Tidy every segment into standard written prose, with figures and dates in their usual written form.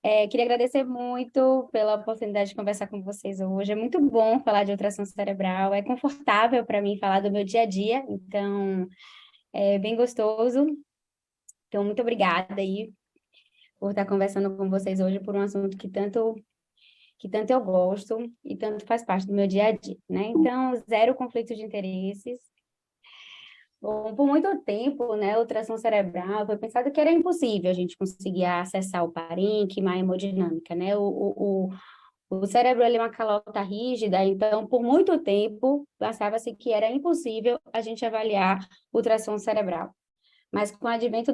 Queria agradecer muito pela oportunidade de conversar com vocês hoje. É muito bom falar de ultrassom cerebral, é confortável para mim falar do meu dia a dia, então é bem gostoso. Então, muito obrigada aí por estar conversando com vocês hoje por um assunto que tanto eu gosto e tanto faz parte do meu dia a dia, né? Então, zero conflito de interesses. Bom, por muito tempo, né, ultrassom cerebral foi pensado que era impossível a gente conseguir acessar o parênquima, a hemodinâmica, né? O cérebro ele é uma calota rígida, então, por muito tempo, pensava-se que era impossível a gente avaliar o ultrassom cerebral. Mas com o advento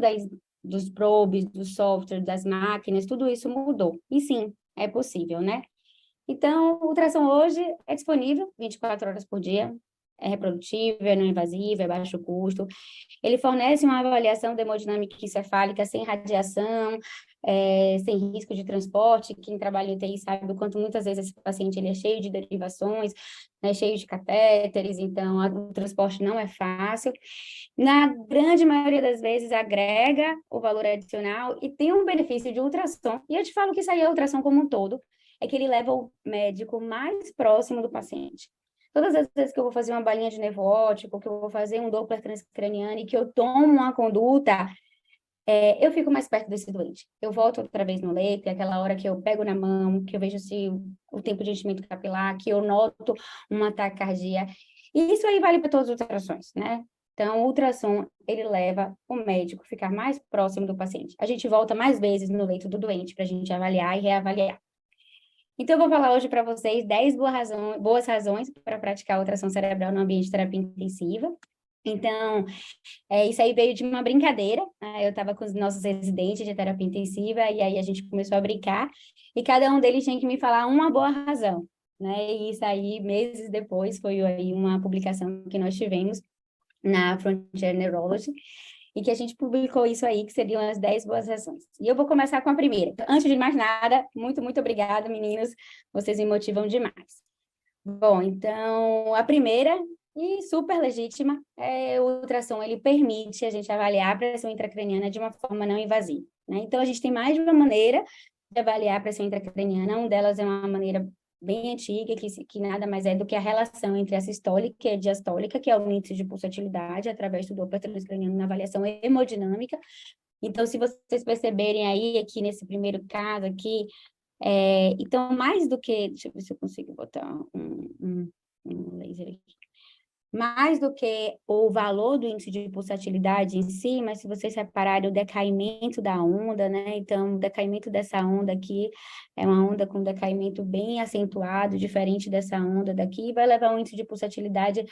dos probes, do software, das máquinas, tudo isso mudou. E sim, é possível, né? Então, o ultrassom hoje é disponível 24 horas por dia, é reprodutível, é não invasivo, é baixo custo. Ele fornece uma avaliação da hemodinâmica encefálica sem radiação, sem risco de transporte. Quem trabalha em UTI sabe o quanto muitas vezes esse paciente ele é cheio de derivações, né, cheio de catéteres, então o transporte não é fácil. Na grande maioria das vezes, agrega o valor adicional e tem um benefício de ultrassom. E eu te falo que isso aí é ultrassom como um todo, é que ele leva o médico mais próximo do paciente. Todas as vezes que eu vou fazer uma balinha de nervo óptico, que eu vou fazer um Doppler transcraniano e que eu tomo uma conduta, eu fico mais perto desse doente. Eu volto outra vez no leito, é aquela hora que eu pego na mão, que eu vejo se o tempo de enchimento capilar, que eu noto uma taquicardia. E isso aí vale para todas as ultrassons, né? Então, o ultrassom, ele leva o médico a ficar mais próximo do paciente. A gente volta mais vezes no leito do doente para a gente avaliar e reavaliar. Então, eu vou falar hoje para vocês 10 boas razões para praticar ultrassom cerebral no ambiente de terapia intensiva. Então, isso aí veio de uma brincadeira, né? Eu estava com os nossos residentes de terapia intensiva, e aí a gente começou a brincar, e cada um deles tinha que me falar uma boa razão, né? E isso aí, meses depois, foi aí uma publicação que nós tivemos na Frontier Neurology, e que a gente publicou isso aí, que seriam as 10 boas razões. E eu vou começar com a primeira. Então, antes de mais nada, muito, muito obrigada, meninos, vocês me motivam demais. Bom, então, a primeira, e super legítima, é o ultrassom, ele permite a gente avaliar a pressão intracraniana de uma forma não invasiva, né? Então, a gente tem mais de uma maneira de avaliar a pressão intracraniana, uma delas é uma maneira bem antiga, que nada mais é do que a relação entre a sistólica e a diastólica, que é o índice de pulsatilidade, através do Doppler transcraniano na avaliação hemodinâmica. Então, se vocês perceberem aí, aqui nesse primeiro caso aqui, então, mais do que... Deixa eu ver se eu consigo botar um laser aqui. Mais do que o valor do índice de pulsatilidade em si, mas se vocês repararem o decaimento da onda, né? Então, o decaimento dessa onda aqui é uma onda com decaimento bem acentuado, diferente dessa onda daqui, vai levar um índice de pulsatilidade,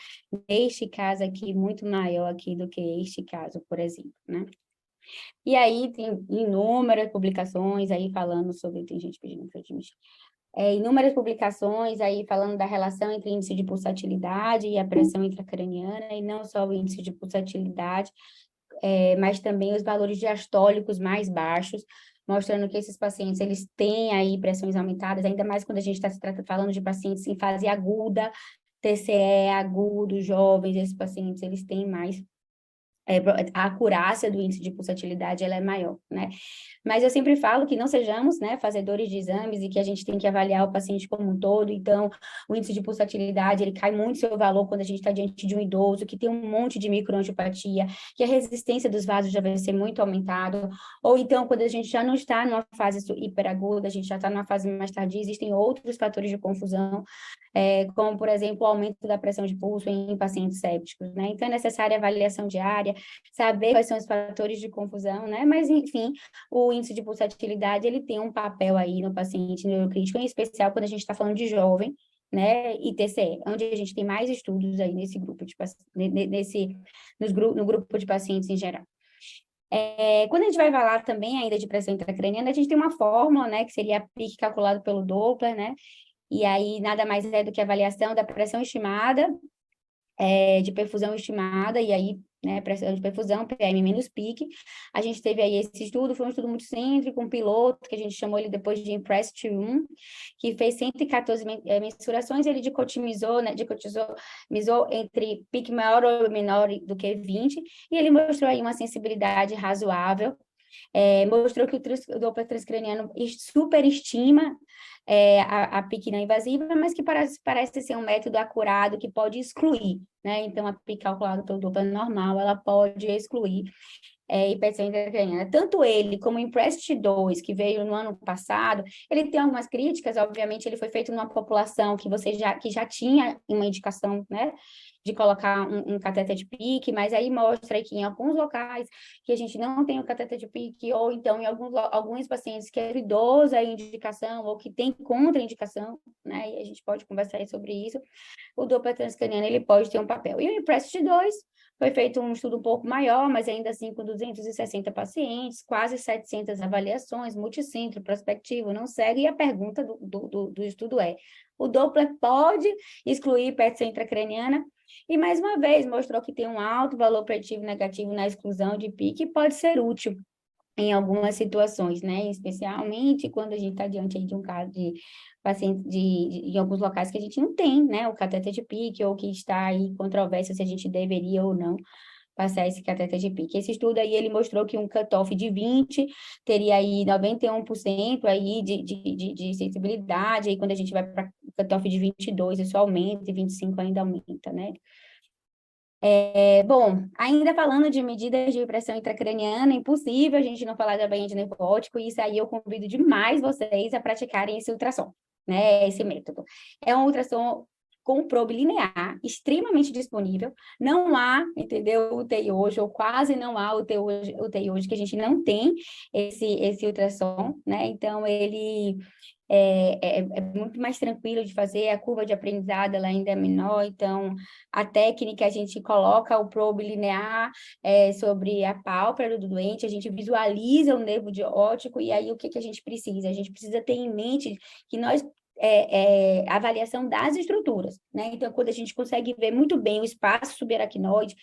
neste caso aqui, muito maior aqui do que este caso, por exemplo, né? E aí tem inúmeras publicações aí falando sobre, tem gente pedindo para admitir, inúmeras publicações aí falando da relação entre índice de pulsatilidade e a pressão intracraniana, e não só o índice de pulsatilidade, mas também os valores diastólicos mais baixos, mostrando que esses pacientes, eles têm aí pressões aumentadas, ainda mais quando a gente está falando de pacientes em fase aguda, TCE agudo, jovens, esses pacientes, eles têm mais a acurácia do índice de pulsatilidade ela é maior, né? Mas eu sempre falo que não sejamos, né, fazedores de exames e que a gente tem que avaliar o paciente como um todo. Então, o índice de pulsatilidade, ele cai muito seu valor quando a gente está diante de um idoso que tem um monte de microangiopatia, que a resistência dos vasos já vai ser muito aumentado, ou então quando a gente já não está numa fase hiperaguda, a gente já está numa fase mais tardia, existem outros fatores de confusão, como, por exemplo, o aumento da pressão de pulso em pacientes sépticos, né? Então, é necessária avaliação diária, saber quais são os fatores de confusão, né? Mas, enfim, o índice de pulsatilidade, ele tem um papel aí no paciente neurocrítico, em especial quando a gente está falando de jovem, né, e TCE, onde a gente tem mais estudos aí nesse grupo de no grupo de pacientes em geral. Quando a gente vai falar também ainda de pressão intracraniana, a gente tem uma fórmula, né, que seria a PIC calculado pelo Doppler, né, e aí nada mais é do que a avaliação da pressão estimada, de perfusão estimada, e aí, né, pressão de perfusão, PM menos PIC. A gente teve aí esse estudo, foi um estudo muito cêntrico, um piloto, que a gente chamou ele depois de IMPRESS-1, que fez 114 mensurações, ele dicotomizou, né, dicotomizou entre PIC maior ou menor do que 20, e ele mostrou aí uma sensibilidade razoável, Mostrou que o Doppler transcraniano superestima a PIC não invasiva, mas que parece ser um método acurado que pode excluir, né? Então, a PIC calculada pelo Doppler normal, ela pode excluir hipertensão intracraniana. Tanto ele como o IMPREST 2, que veio no ano passado, ele tem algumas críticas, obviamente ele foi feito numa população que já tinha uma indicação, né, de colocar um cateter de PIC, mas aí mostra que em alguns locais que a gente não tem o cateter de PIC, ou então em alguns pacientes que é idoso a indicação, ou que tem contraindicação, né, e a gente pode conversar aí sobre isso, o Doppler transcraniano ele pode ter um papel. E o IMPREST 2 foi feito um estudo um pouco maior, mas ainda assim com 260 pacientes, quase 700 avaliações, multicentro, prospectivo, não segue, e a pergunta do estudo é: o Doppler pode excluir hipertensão intracraniana? E, mais uma vez, mostrou que tem um alto valor preditivo negativo na exclusão de PIC e pode ser útil em algumas situações, né? Especialmente quando a gente está diante aí de um caso de paciente em alguns locais que a gente não tem, né? O cateter de PIC, ou que está aí controvérsia se a gente deveria ou não passar esse cateter de PIC. Esse estudo aí, ele mostrou que um cutoff de 20 teria aí 91% aí de sensibilidade, aí quando a gente vai para cutoff de 22, isso aumenta, e 25 ainda aumenta, né? Bom, ainda falando de medidas de pressão intracraniana, é impossível a gente não falar da bainha de nervo óptico, e isso aí eu convido demais vocês a praticarem esse ultrassom, né, esse método. É um ultrassom com probe linear, extremamente disponível, não há, entendeu, UTI hoje, ou quase não há UTI hoje que a gente não tem esse ultrassom, né, então ele é muito mais tranquilo de fazer, a curva de aprendizado ela ainda é menor, então a técnica a gente coloca o probe linear sobre a pálpebra do doente, a gente visualiza o nervo de óptico, e aí o que a gente precisa? A gente precisa ter em mente que nós avaliação das estruturas, né? Então, quando a gente consegue ver muito bem o espaço subaracnoide,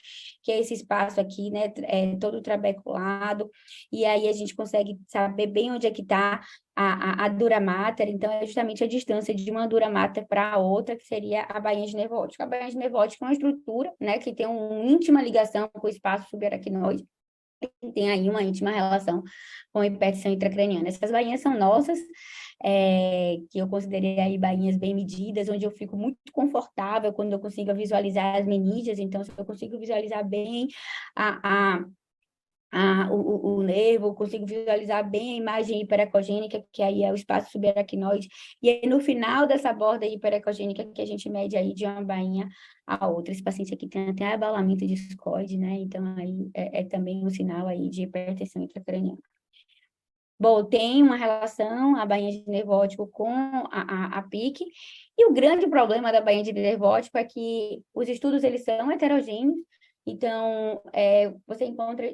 que é esse espaço aqui, né, todo trabeculado, e aí a gente consegue saber bem onde é que está a dura mater, então é justamente a distância de uma dura mater para a outra, que seria a bainha de nervo óptico. A bainha de nervo óptico é uma estrutura, né, que tem uma íntima ligação com o espaço subaracnoide, e tem aí uma íntima relação com a hipertensão intracraniana. Essas bainhas são nossas, que eu considerei aí bainhas bem medidas, onde eu fico muito confortável quando eu consigo visualizar as menídeas, então se eu consigo visualizar bem o nervo, consigo visualizar bem a imagem hiperecogênica, que aí é o espaço subaracnoide, e aí no final dessa borda hiperecogênica que a gente mede aí de uma bainha a outra. Esse paciente aqui tem até abalamento discoide, né? Então aí é também um sinal aí de hipertensão intracraniana. Bom, tem uma relação a bainha de nervo óptico com a PIC, e o grande problema da bainha de nervo óptico é que os estudos eles são heterogêneos, então você encontra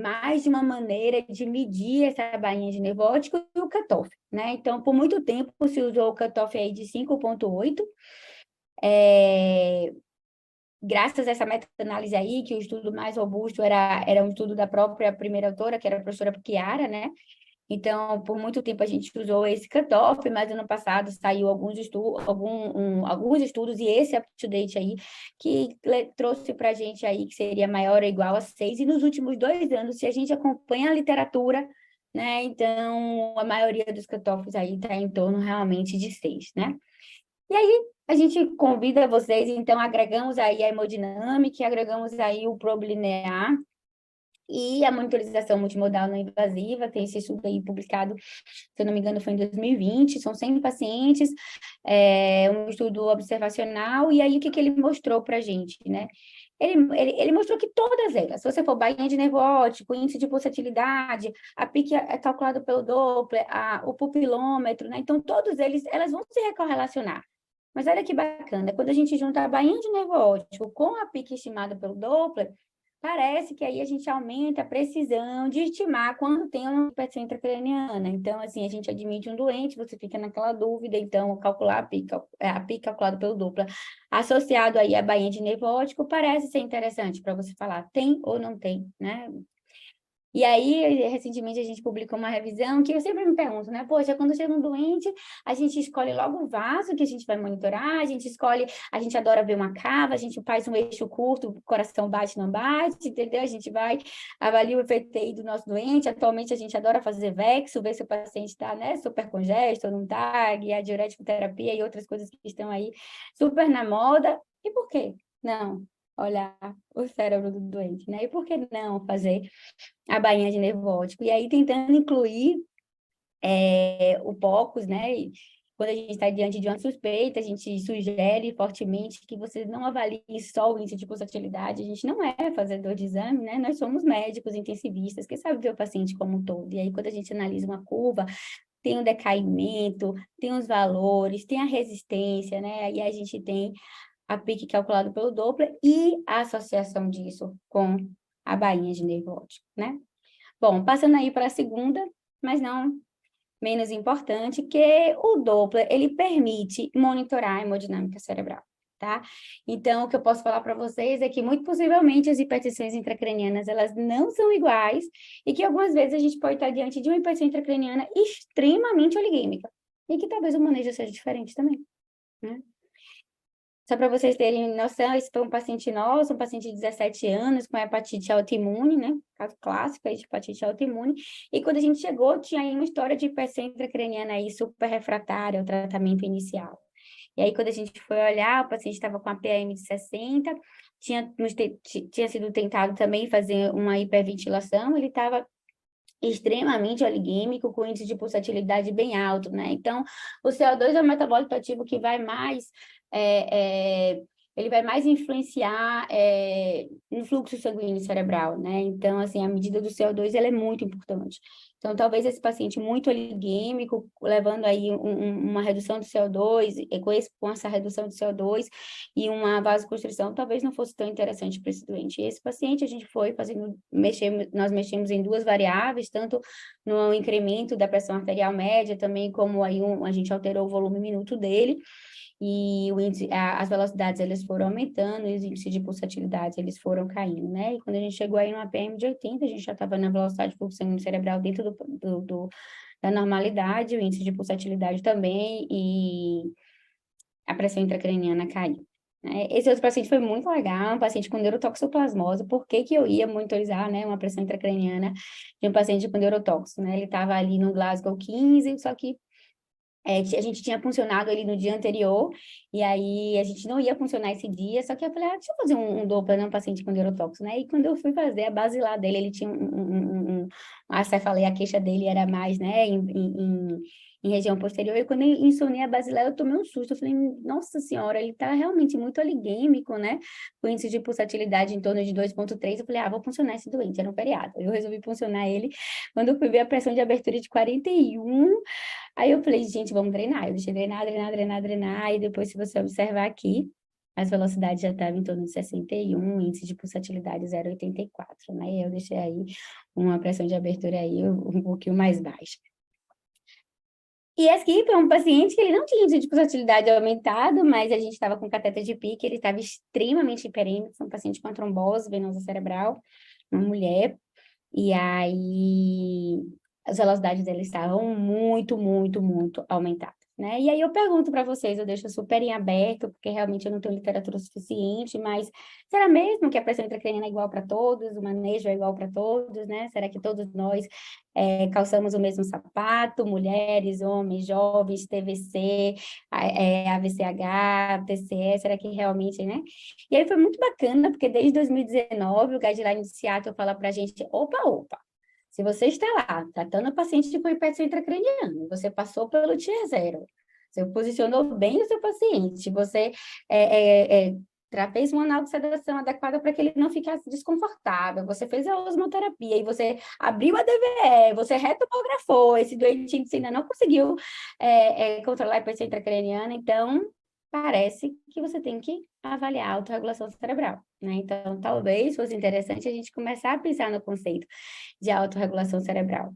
mais de uma maneira de medir essa bainha de nervo óptico e o cutoff, né? Então, por muito tempo se usou o cutoff aí de 5,8, graças a essa meta-análise aí, que o estudo mais robusto era um estudo da própria primeira autora, que era a professora Chiara, né? Então, por muito tempo a gente usou esse cutoff, mas ano passado saiu alguns estudos, e esse up-to-date aí, que trouxe para a gente aí que seria maior ou igual a 6, e nos últimos 2 anos, se a gente acompanha a literatura, né, então a maioria dos cutoffs aí está em torno realmente de 6, né? E aí a gente convida vocês, então agregamos aí a hemodinâmica, agregamos aí o probe linear, e a monitorização multimodal não invasiva. Tem esse estudo aí publicado, se eu não me engano, foi em 2020, são 100 pacientes, um estudo observacional, e aí o que ele mostrou para a gente, né? Ele mostrou que todas elas, se você for bainha de nervo óptico, índice de pulsatilidade, a PIC é calculado pelo Doppler, o pupilômetro, né? Então, elas vão se correlacionar. Mas olha que bacana, quando a gente junta a bainha de nervo óptico com a PIC estimada pelo Doppler, parece que aí a gente aumenta a precisão de estimar quando tem uma hipertensão intracraniana. Então, assim, a gente admite um doente, você fica naquela dúvida, então, calcular a PIC calculada pelo Doppler, associado aí à bainha de nervo óptico, parece ser interessante para você falar, tem ou não tem, né? E aí, recentemente, a gente publicou uma revisão que eu sempre me pergunto, né? Poxa, quando chega um doente, a gente escolhe logo o vaso que a gente vai monitorar, a gente escolhe, a gente adora ver uma cava, a gente faz um eixo curto, o coração bate, não bate, entendeu? A gente vai, avalia o EPTI do nosso doente. Atualmente, a gente adora fazer Vexo, ver se o paciente está, né, super congesto ou não está, guiar diurético terapia e outras coisas que estão aí super na moda. E por quê? Não olhar o cérebro do doente, né? E por que não fazer a bainha de nervo óptico? E aí tentando incluir o POCUS, né? E quando a gente está diante de uma suspeita, a gente sugere fortemente que vocês não avaliem só o índice de pulsatilidade. A gente não é fazedor de exame, né? Nós somos médicos intensivistas que sabem ver o paciente como um todo. E aí, quando a gente analisa uma curva, tem o decaimento, tem os valores, tem a resistência, né? Aí a gente tem a PIC calculado pelo Doppler e a associação disso com a bainha de nervo óptico, né? Bom, passando aí para a segunda, mas não menos importante, que o Doppler, ele permite monitorar a hemodinâmica cerebral, tá? Então, o que eu posso falar para vocês é que, muito possivelmente, as hipertensões intracranianas, elas não são iguais e que, algumas vezes, a gente pode estar diante de uma hipertensão intracraniana extremamente oligêmica e que talvez o manejo seja diferente também, né? Só para vocês terem noção, esse foi um paciente nosso, um paciente de 17 anos, com hepatite autoimune, né? Caso clássico aí de hepatite autoimune. E quando a gente chegou, tinha aí uma história de hipertensão intracraniana aí super refratária ao tratamento inicial. E aí, quando a gente foi olhar, o paciente estava com a PM de 60, tinha sido tentado também fazer uma hiperventilação, ele estava extremamente oligêmico, com índice de pulsatilidade bem alto, né? Então, o CO2 é um metabólito ativo que vai mais, ele vai mais influenciar no fluxo sanguíneo cerebral, né? Então, assim, a medida do CO2, ela é muito importante. Então, talvez esse paciente muito oligêmico, levando aí uma redução do CO2, e com essa redução do CO2 e uma vasoconstrição, talvez não fosse tão interessante para esse doente. E esse paciente, a gente foi fazendo, nós mexemos em duas variáveis, tanto no incremento da pressão arterial média, também como aí a gente alterou o volume minuto dele, e as velocidades elas foram aumentando, e os índices de pulsatilidade eles foram caindo, né? E quando a gente chegou aí numa PM de 80, a gente já estava na velocidade de fluxo sanguíneo cerebral dentro da normalidade, o índice de pulsatilidade também, e a pressão intracraniana caiu, né? Esse outro paciente foi muito legal, um paciente com neurotoxoplasmose. Por que que eu ia monitorizar, né, uma pressão intracraniana de um paciente com neurotóxico, né? Ele estava ali no Glasgow 15, só que a gente tinha funcionado ele no dia anterior, e aí a gente não ia funcionar esse dia, só que eu falei, deixa eu fazer um Doppler num paciente com neurotóxico, né? E quando eu fui fazer a basilar dele, ele tinha a cefaleia, a queixa dele era mais, né, em região posterior, e quando eu insonei a basilar, eu tomei um susto, eu falei, nossa senhora, ele tá realmente muito oligêmico, né? Com índice de pulsatilidade em torno de 2,3, eu falei, vou funcionar esse doente, era um feriado. Eu resolvi funcionar ele, quando eu fui ver a pressão de abertura de 41. Aí eu falei, gente, vamos drenar. Eu deixei drenar, drenar, drenar, drenar. E depois, se você observar aqui, as velocidades já estavam em torno de 61, índice de pulsatilidade 0,84, né? Eu deixei aí uma pressão de abertura aí um pouquinho mais baixa. E aqui foi um paciente que ele não tinha índice de pulsatilidade aumentado, mas a gente estava com cateter de pique, ele estava extremamente hiperêmico, um paciente com trombose venosa cerebral, uma mulher. E aí as velocidades dele estavam muito, muito, muito aumentadas, né? E aí eu pergunto para vocês, eu deixo super em aberto, porque realmente eu não tenho literatura suficiente, mas será mesmo que a pressão intracraniana é igual para todos, o manejo é igual para todos, né? Será que todos nós calçamos o mesmo sapato, mulheres, homens, jovens, TVC, AVCH, TCE, será que realmente, né? E aí foi muito bacana, porque desde 2019 o Guideline de Seattle fala para a gente, opa, se você está lá tratando o paciente com hipertensão intracraniana, você passou pelo Tier 0, você posicionou bem o seu paciente, você fez uma analgosedação adequada para que ele não ficasse desconfortável, você fez a osmoterapia e você abriu a DVE, você retomografou, esse doente ainda não conseguiu controlar a hipertensão intracraniana, então parece que você tem que avaliar a autorregulação cerebral, né? Então, talvez fosse interessante a gente começar a pensar no conceito de autorregulação cerebral.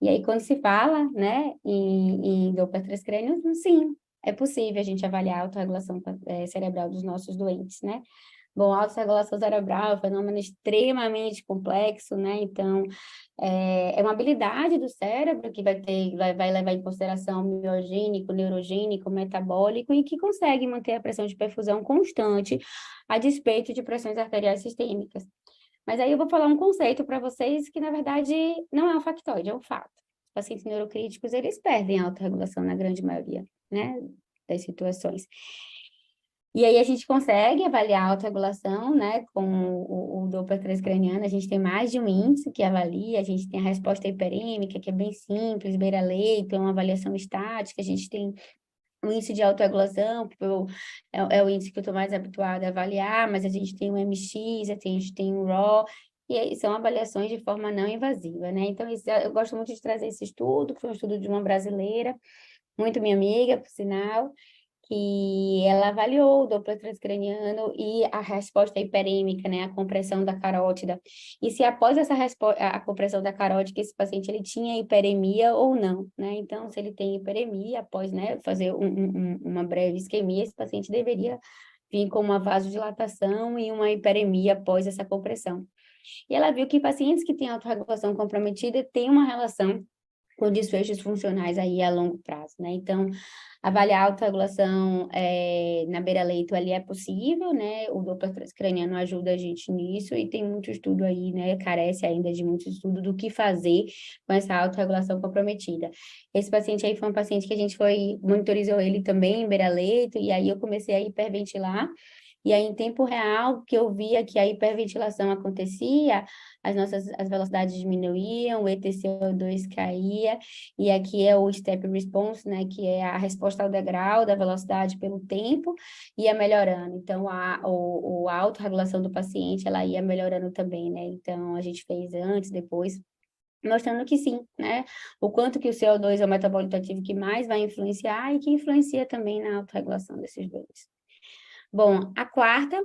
E aí, quando se fala, né, em Doppler transcrânio, sim, é possível a gente avaliar a autorregulação cerebral dos nossos doentes, né? Bom, autorregulação cerebral é um fenômeno extremamente complexo, né? Então, é uma habilidade do cérebro que vai levar em consideração o miogênico, neurogênico, metabólico e que consegue manter a pressão de perfusão constante a despeito de pressões arteriais sistêmicas. Mas aí eu vou falar um conceito para vocês que, na verdade, não é um factoide, é um fato. Os pacientes neurocríticos, eles perdem a autorregulação na grande maioria, né, das situações. E aí a gente consegue avaliar a autorregulação, né, com o Doppler transcraniano, a gente tem mais de um índice que avalia, a gente tem a resposta hiperêmica, que é bem simples, beira-leito, é uma avaliação estática, a gente tem o índice de autorregulação, que é o índice que eu estou mais habituada a avaliar, mas a gente tem o MX, a gente tem o RAW, e aí são avaliações de forma não invasiva, né? Então, eu gosto muito de trazer esse estudo, que foi um estudo de uma brasileira, muito minha amiga, por sinal, que ela avaliou o Doppler transcraniano e a resposta hiperêmica, né, a compressão da carótida, e se após essa a compressão da carótida, esse paciente ele tinha hiperemia ou não, né? Então, se ele tem hiperemia, após, né, fazer uma breve isquemia, esse paciente deveria vir com uma vasodilatação e uma hiperemia após essa compressão. E ela viu que pacientes que têm autorregulação comprometida têm uma relação com desfechos funcionais aí a longo prazo, né? Então, avaliar a autorregulação na beira-leito ali é possível, né? O Doppler transcraniano ajuda a gente nisso e tem muito estudo aí, né? Carece ainda de muito estudo do que fazer com essa autorregulação comprometida. Esse paciente aí foi um paciente que a gente monitorizou ele também em beira-leito e aí eu comecei a hiperventilar. E aí, em tempo real, que eu via que a hiperventilação acontecia, as velocidades diminuíam, o ETCO2 caía, e aqui é o step response, né, que é a resposta ao degrau da velocidade pelo tempo, ia melhorando. Então, a autorregulação do paciente, ela ia melhorando também, né? Então, a gente fez antes, depois, mostrando que sim, né? O quanto que o CO2 é o metabólito ativo que mais vai influenciar e que influencia também na autorregulação desses dois. Bom, a quarta,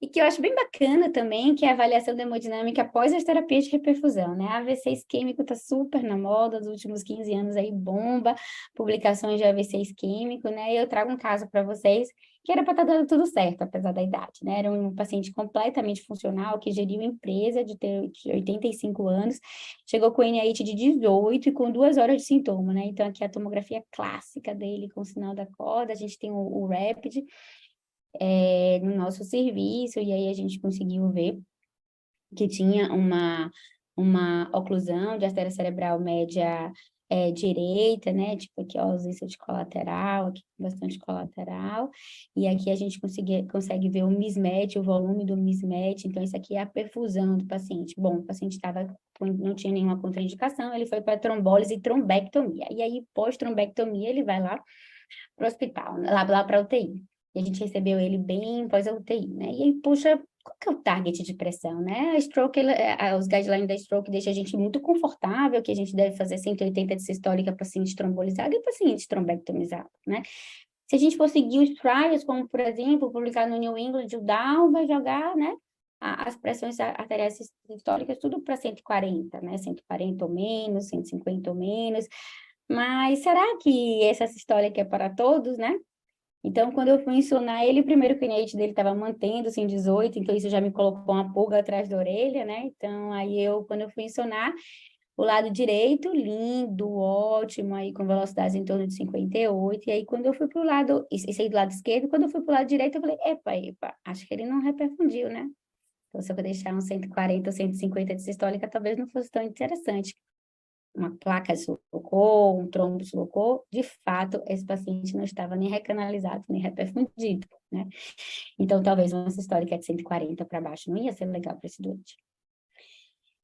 e que eu acho bem bacana também, que é a avaliação da hemodinâmica após as terapias de reperfusão, né? A AVC isquêmico está super na moda, nos últimos 15 anos aí bomba, publicações de AVC isquêmico, né? E eu trago um caso para vocês que era para estar dando tudo certo, apesar da idade, né? Era um paciente completamente funcional, que geriu empresa de ter 85 anos, chegou com NIH de 18 e com 2 horas de sintoma, né? Então, aqui a tomografia clássica dele com o sinal da corda, a gente tem o RAPID, no nosso serviço, e aí a gente conseguiu ver que tinha uma oclusão de artéria cerebral média direita, né? Tipo aqui, ó, ausência de colateral, aqui bastante colateral, e aqui a gente consegue ver o mismatch, o volume do mismatch, então isso aqui é a perfusão do paciente. Bom, o paciente não tinha nenhuma contraindicação, ele foi para trombólise e trombectomia, e aí pós-trombectomia ele vai lá para o hospital, lá para a UTI. E a gente recebeu ele bem pós a UTI, né? E aí, puxa, qual que é o target de pressão, né? A stroke, os guidelines da stroke deixam a gente muito confortável, que a gente deve fazer 180 de sistólica para paciente trombolizado e paciente trombectomizado, né? Se a gente for seguir os trials, como, por exemplo, publicar no New England, o Down vai jogar, né? As pressões arteriais sistólicas tudo para 140, né? 140 ou menos, 150 ou menos. Mas será que essa sistólica é para todos, né? Então, quando eu fui ensinar ele, primeiro o pinhate dele estava mantendo, assim, 18, então isso já me colocou uma pulga atrás da orelha, né? Então, quando eu fui ensinar, o lado direito, lindo, ótimo, aí com velocidades em torno de 58, e aí quando eu fui para o lado, esse aí do lado esquerdo, quando eu fui para o lado direito, eu falei, epa, acho que ele não reperfundiu, né? Então, se eu deixar um 140 ou 150 de sistólica, talvez não fosse tão interessante. Uma placa deslocou, um trombo deslocou, de fato, esse paciente não estava nem recanalizado, nem reperfundido, né? Então, talvez uma sistólica de 140 para baixo não ia ser legal para esse doente.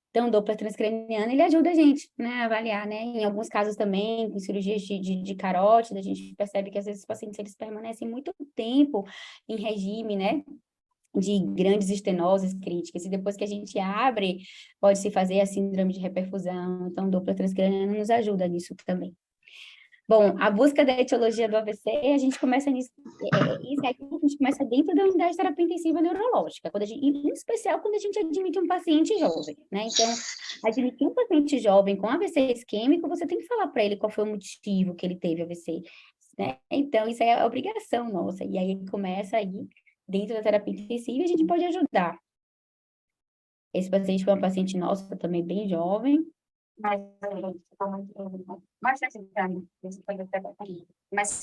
Então, o Doppler transcraniano, ele ajuda a gente, né, a avaliar, né? Em alguns casos também, com cirurgias de carótida, a gente percebe que às vezes os pacientes, eles permanecem muito tempo em regime, né? De grandes estenoses críticas, e depois que a gente abre, pode-se fazer a síndrome de reperfusão, então, Doppler transcraniano nos ajuda nisso também. Bom, a busca da etiologia do AVC, a gente começa nisso, isso aqui a gente começa dentro da unidade de terapia intensiva neurológica, em especial quando a gente admite um paciente jovem, né? Então, admitir um paciente jovem com AVC isquêmico, você tem que falar para ele qual foi o motivo que ele teve AVC, né? Então, isso é a obrigação nossa, e aí começa aí dentro da terapia intensiva, a gente pode ajudar. Esse paciente foi uma paciente nossa, também bem jovem, mas bastante grande, mas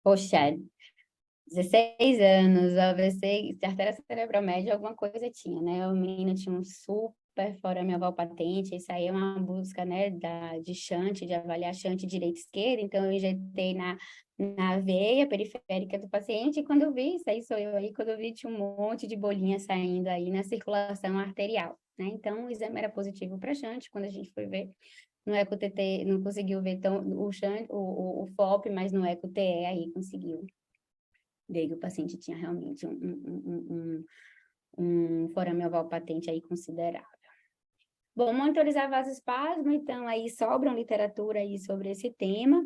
poxa, 16 anos, AVC, artéria cerebral média, alguma coisa tinha, né? O menino tinha um super foramen oval patente, isso aí é uma busca, né, de shunt, de avaliar shunt direita e esquerda, então eu injetei na veia periférica do paciente, e quando eu vi, isso aí sou eu aí, quando eu vi, tinha um monte de bolinha saindo aí na circulação arterial, né? Então, o exame era positivo para shunt, quando a gente foi ver, no eco-TT, não conseguiu ver tão, o shunt, o FOP, mas no eco-TE aí conseguiu. Daí o paciente tinha realmente um forame oval patente aí considerável. Bom, monitorizar vasoespasmo, então aí sobra literatura aí sobre esse tema.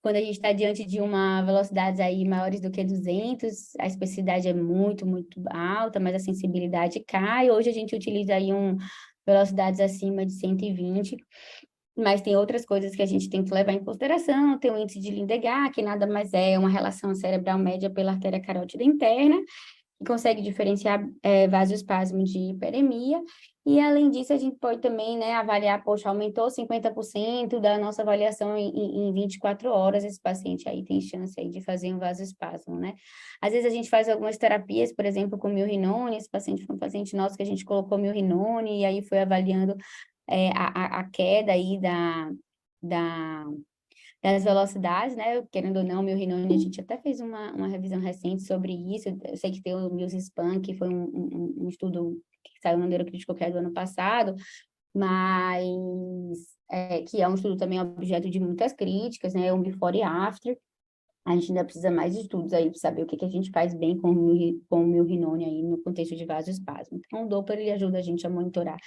Quando a gente está diante de uma velocidade aí maiores do que 200, a especificidade é muito, muito alta, mas a sensibilidade cai. Hoje a gente utiliza aí velocidades acima de 120, mas tem outras coisas que a gente tem que levar em consideração. Tem o índice de Lindegard, que nada mais é uma relação cerebral média pela artéria carótida interna, que consegue diferenciar vasoespasmo de hiperemia. E, além disso, a gente pode também, né, avaliar, poxa, aumentou 50% da nossa avaliação em 24 horas, esse paciente aí tem chance aí de fazer um vasoespasmo, né? Às vezes a gente faz algumas terapias, por exemplo, com milrinone, esse paciente foi um paciente nosso que a gente colocou milrinone, e aí foi avaliando a queda aí da, das velocidades, né? Querendo ou não, o milrinone, a gente até fez uma revisão recente sobre isso. Eu sei que tem o Mills-Span, que foi um estudo que saiu no Neurocritical Care do ano passado, mas que é um estudo também objeto de muitas críticas, né? Um before e after. A gente ainda precisa mais de estudos aí para saber o que, que a gente faz bem com o milrinone aí no contexto de vasoespasmo. Então, o Doppler, ele ajuda a gente a monitorar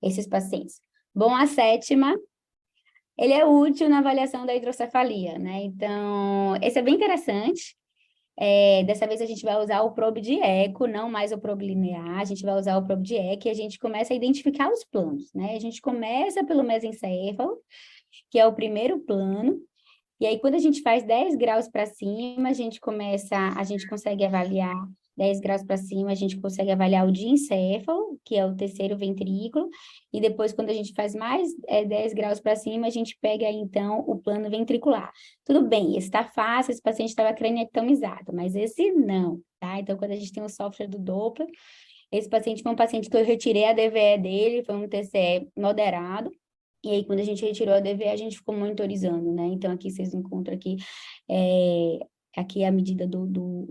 esses pacientes. Bom, a sétima, ele é útil na avaliação da hidrocefalia, né? Então, esse é bem interessante. Dessa vez a gente vai usar o probe de eco, não mais o probe linear, a gente vai usar o probe de eco e a gente começa a identificar os planos, né? A gente começa pelo mesencéfalo, que é o primeiro plano, e aí, quando a gente faz 10 graus para cima, a gente consegue avaliar 10 graus para cima, a gente consegue avaliar o diencéfalo, que é o terceiro ventrículo, e depois, quando a gente faz mais 10 graus para cima, a gente pega, então, o plano ventricular. Tudo bem, esse está fácil, esse paciente estava craniectomizado, mas esse não, tá? Então, quando a gente tem o software do Doppler, esse paciente foi um paciente que eu retirei a DVE dele, foi um TCE moderado, e aí, quando a gente retirou a DVE, a gente ficou monitorizando, né? Então, aqui vocês encontram aqui, é, aqui a medida do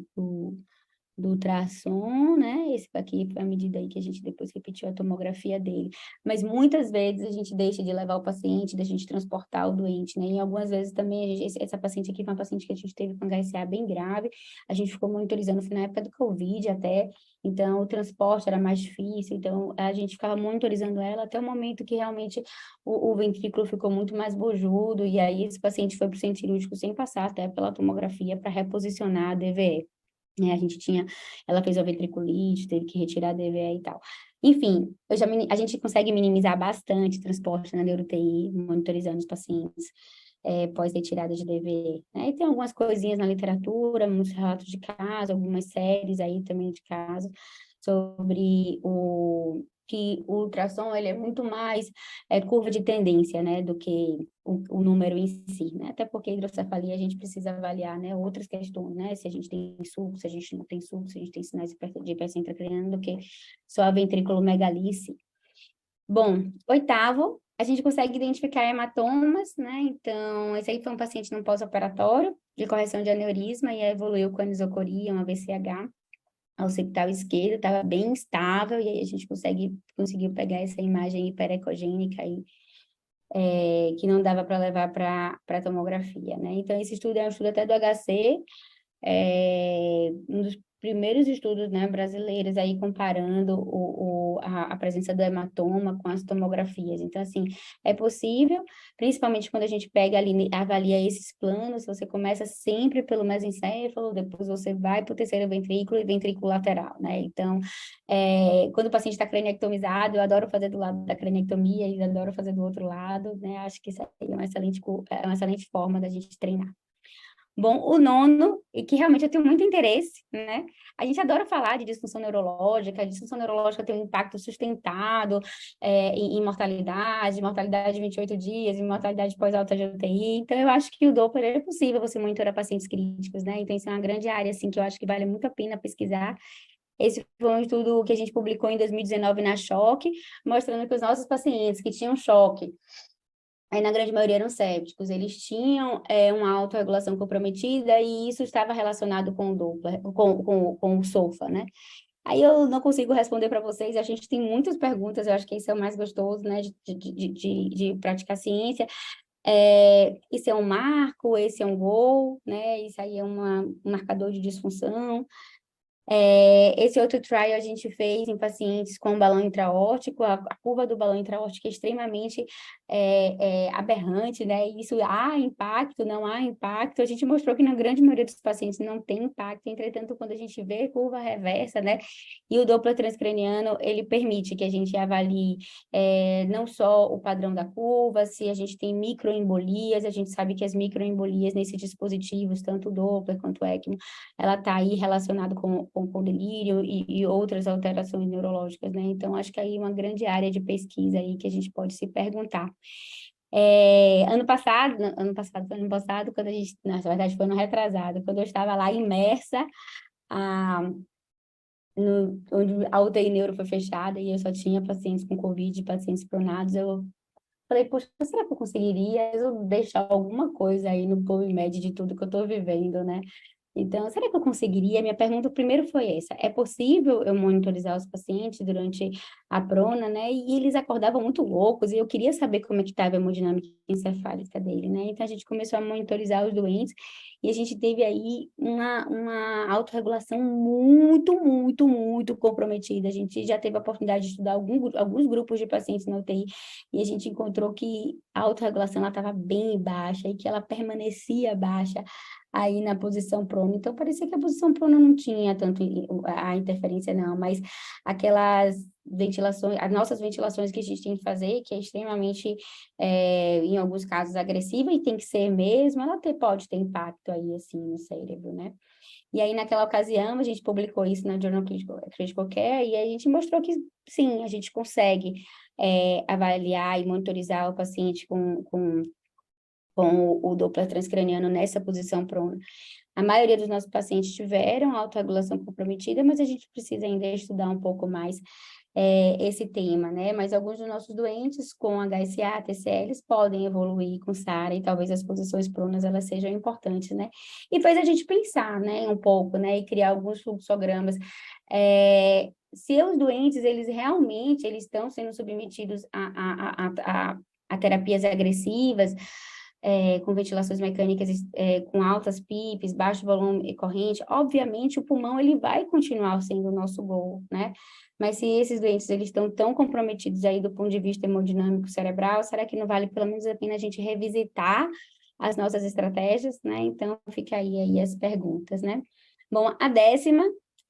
ultrassom, né? Esse aqui foi a medida aí que a gente depois repetiu a tomografia dele. Mas muitas vezes a gente deixa de levar o paciente, da gente transportar o doente, né? E algumas vezes também, essa paciente aqui foi uma paciente que a gente teve com HCA bem grave, a gente ficou monitorizando, foi na época do Covid até, então o transporte era mais difícil, então a gente ficava monitorizando ela até o momento que realmente o ventrículo ficou muito mais bojudo, e aí esse paciente foi para o centro cirúrgico sem passar até pela tomografia para reposicionar a DVE. A gente tinha, ela fez a ventriculite, teve que retirar a DVE e tal. Enfim, a gente consegue minimizar bastante transporte na neuro-UTI, monitorizando os pacientes pós-retirada de DVE, né? E tem algumas coisinhas na literatura, muitos relatos de caso, algumas séries aí também de caso, sobre que o ultrassom, ele é muito mais curva de tendência, né, do que o número em si, né? Até porque a hidrocefalia a gente precisa avaliar, né, outras questões, né? Se a gente tem sulco, se a gente não tem sulco, se a gente tem sinais de hipertensão intracraniana, do que só a ventriculomegalice. Bom, oitavo, a gente consegue identificar hematomas, né? Então, esse aí foi um paciente no pós-operatório de correção de aneurisma e evoluiu com anisocoria, uma VCH, ao septal esquerdo, estava bem estável, e aí a gente conseguiu pegar essa imagem hiperecogênica aí, que não dava para levar para a tomografia, né? Então, esse estudo é um estudo até do HC, um dos primeiros estudos, né, brasileiros aí comparando a presença do hematoma com as tomografias. Então, assim, é possível, principalmente quando a gente pega ali, avalia esses planos, você começa sempre pelo mesencéfalo, depois você vai para o terceiro ventrículo e ventrículo lateral, né? Então, quando o paciente está craniectomizado, eu adoro fazer do lado da craniectomia e adoro fazer do outro lado, né? Acho que isso aí é uma excelente forma da gente treinar. Bom, o nono, e que realmente eu tenho muito interesse, né? A gente adora falar de disfunção neurológica, a disfunção neurológica tem um impacto sustentado em mortalidade de 28 dias, em mortalidade pós-alta de UTI. Então, eu acho que o Doppler é possível você monitorar pacientes críticos, né? Então, isso é uma grande área, assim, que eu acho que vale muito a pena pesquisar. Esse foi um estudo que a gente publicou em 2019 na Choque, mostrando que os nossos pacientes que tinham choque, aí na grande maioria eram sépticos, eles tinham uma autorregulação comprometida e isso estava relacionado com o Doppler, com o SOFA, né? Aí eu não consigo responder para vocês, a gente tem muitas perguntas, eu acho que isso é o mais gostoso, né, de praticar ciência. Isso é um marco, esse é um gol, né? Isso aí é um marcador de disfunção. Esse outro trial a gente fez em pacientes com balão intraórtico, a curva do balão intraórtico é extremamente aberrante, né? Isso há impacto, não há impacto. A gente mostrou que na grande maioria dos pacientes não tem impacto, entretanto, quando a gente vê curva reversa, né? E o Doppler transcraniano, ele permite que a gente avalie não só o padrão da curva, se a gente tem microembolias, a gente sabe que as microembolias nesses dispositivos, tanto o Doppler quanto o ECMO, ela está aí relacionada com delírio e outras alterações neurológicas, né? Então, acho que aí é uma grande área de pesquisa aí que a gente pode se perguntar. Ano passado, quando a gente, na verdade foi ano retrasado, quando eu estava lá imersa, onde a UTI neuro foi fechada e eu só tinha pacientes com Covid, pacientes pronados, eu falei, poxa, será que eu conseguiria eu deixar alguma coisa aí no PubMed de tudo que eu estou vivendo, né? Então, será que eu conseguiria? Minha pergunta primeiro foi essa: é possível eu monitorizar os pacientes durante a prona, né? E eles acordavam muito loucos, e eu queria saber como é que estava a hemodinâmica encefálica dele, né? Então, a gente começou a monitorizar os doentes, e a gente teve aí uma autorregulação muito comprometida. A gente já teve a oportunidade de estudar alguns grupos de pacientes na UTI, e a gente encontrou que a autorregulação estava bem baixa, e que ela permanecia baixa aí na posição prona. Então, parecia que a posição prona não tinha tanto a interferência, não, mas aquelas ventilações, as nossas ventilações que a gente tem que fazer, que é extremamente, em alguns casos, agressiva, e tem que ser mesmo, pode ter impacto aí, assim, no cérebro, né? E aí, naquela ocasião, a gente publicou isso na Journal Critical Care, e a gente mostrou que, sim, a gente consegue avaliar e monitorizar o paciente com o Doppler transcraniano nessa posição prona. A maioria dos nossos pacientes tiveram autorregulação comprometida, mas a gente precisa ainda estudar um pouco mais esse tema, né? Mas alguns dos nossos doentes com HSA, TCLs podem evoluir com SARA e talvez as posições pronas elas sejam importantes, né? E fez a gente pensar, né, um pouco, né, e criar alguns fluxogramas. Se os doentes, eles realmente eles estão sendo submetidos a terapias agressivas, com ventilações mecânicas com altas PIPs, baixo volume corrente, obviamente o pulmão ele vai continuar sendo o nosso gol, né? Mas se esses doentes eles estão tão comprometidos aí do ponto de vista hemodinâmico cerebral, será que não vale pelo menos a pena a gente revisitar as nossas estratégias, né? Então fica aí as perguntas, né? Bom, a 10ª,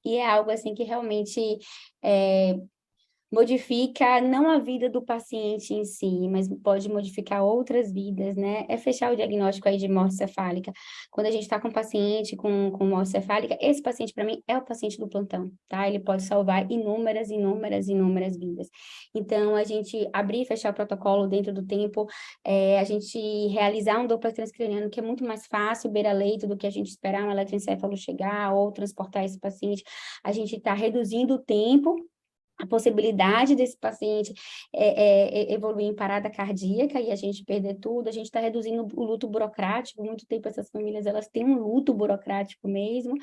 e é algo assim que realmente modifica não a vida do paciente em si, mas pode modificar outras vidas, né? É fechar o diagnóstico aí de morte cefálica. Quando a gente está com um paciente com morte cefálica, esse paciente, para mim, é o paciente do plantão, tá? Ele pode salvar inúmeras vidas. Então, a gente abrir e fechar o protocolo dentro do tempo, a gente realizar um Doppler transcraniano, que é muito mais fácil, beira-leito, do que a gente esperar um eletroencefalo chegar ou transportar esse paciente. A gente está reduzindo o tempo, a possibilidade desse paciente evoluir em parada cardíaca e a gente perder tudo, a gente está reduzindo o luto burocrático, muito tempo essas famílias, elas têm um luto burocrático mesmo,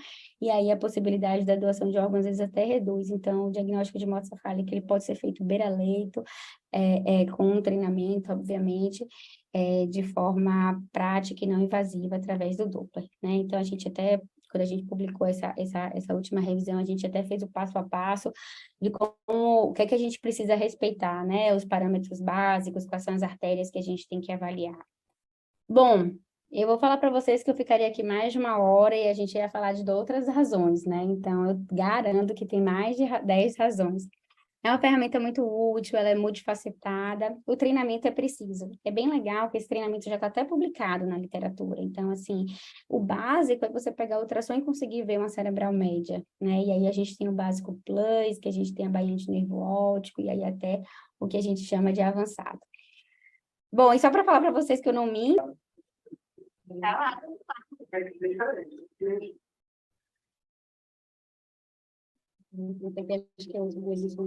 e aí a possibilidade da doação de órgãos, às vezes até reduz. Então, o diagnóstico de morte cefálica, ele pode ser feito beira-leito, com um treinamento, obviamente, de forma prática e não invasiva, através do Doppler, né? Então, a gente até quando a gente publicou essa última revisão, a gente até fez o passo a passo de como, o que é que a gente precisa respeitar, né? Os parâmetros básicos, quais são as artérias que a gente tem que avaliar. Bom, eu vou falar para vocês que eu ficaria aqui mais de 1 hora e a gente ia falar de outras razões, né? Então, eu garanto que tem mais de 10 razões. É uma ferramenta muito útil, ela é multifacetada, o treinamento é preciso. É bem legal que esse treinamento já está até publicado na literatura. Então, assim, o básico é você pegar a ultrassom e conseguir ver uma cerebral média, né? E aí a gente tem o básico plus, que a gente tem a bainha de nervo óptico, e aí até o que a gente chama de avançado. Bom, e só para falar para vocês que eu não minto, tá lá. Acho que eu uso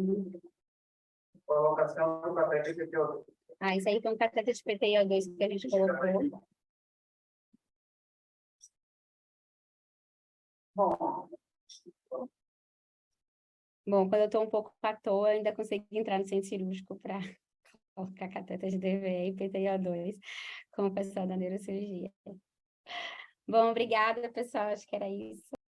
colocação do cateter de PTO2. Ah, isso aí foi um cateter de PTO2 que a gente colocou. Bom, quando eu estou um pouco à toa, eu ainda consigo entrar no centro cirúrgico para colocar cateter de DVE e PTO2 com o pessoal da neurocirurgia. Bom, obrigada, pessoal. Acho que era isso.